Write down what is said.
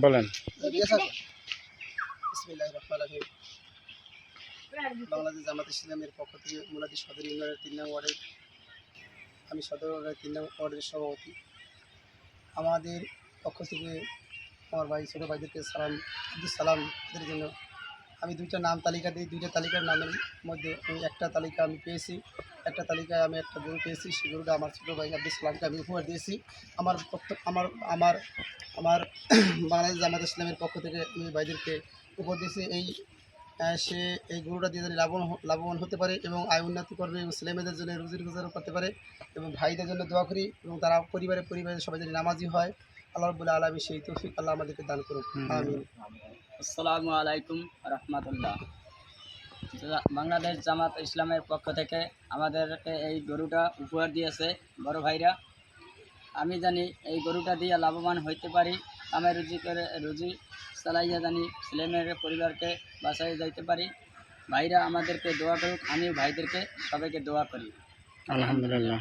বলেন। বাংলাদেশ জামাত ইসলামের পক্ষ থেকে মুলাদি সদর ইউনিয়নের 3 নং ওয়ার্ডের আমি সদর ওয়ার্ডের 3 নং ওয়ার্ডের সভাপতি। আমাদের পক্ষ থেকে আমার ভাই ছোটো ভাইদেরকে আব্দুল সালামদের জন্য আমি 2টা নাম তালিকা দিই। 2টা তালিকার নামের মধ্যে আমি একটা তালিকা আমি পেয়েছি, একটা তালিকায় আমি একটা গরু পেয়েছি। সেই গরুটা আমার ছোটো ভাই আব্দুল সালামকে আমি উপহার দিয়েছি। আমার আমার আমার বাংলাদেশ জামাত ইসলামের পক্ষ থেকে আমি ভাইদেরকে উপহার দিয়েছি। সে এই গরুটা দিয়ে যেন লাভবান হতে পারে এবং আয় উন্নতি করবে এবং ছেলেমেয়েদের জন্য রুজি রোজগার করতে পারে এবং ভাইদের জন্য দোয়া করি এবং তারা পরিবারের সবাই যেন নামাজি হয়। আল্লাহ রাব্বুল আলামিন সেই তৌফিক আল্লাহ আমাদেরকে দান করুন, আমিন। আসসালামু আলাইকুম রহমতুল্লাহ। বাংলাদেশ জামাত ইসলামের পক্ষ থেকে আমাদেরকে এই গরুটা উপহার দিয়েছে বড় ভাইরা। আমি জানি এই গরুটা দিয়ে লাভবান হইতে পারি, আমি রুজি চালাইয়া জানি ছেলেমেয়ের পরিবারকে বাঁচাই যাইতে পারি। ভাইরা আমাদেরকে দোয়া করুক, আমি ভাইদেরকে সবাইকে দোয়া করি। আলহামদুলিল্লাহ।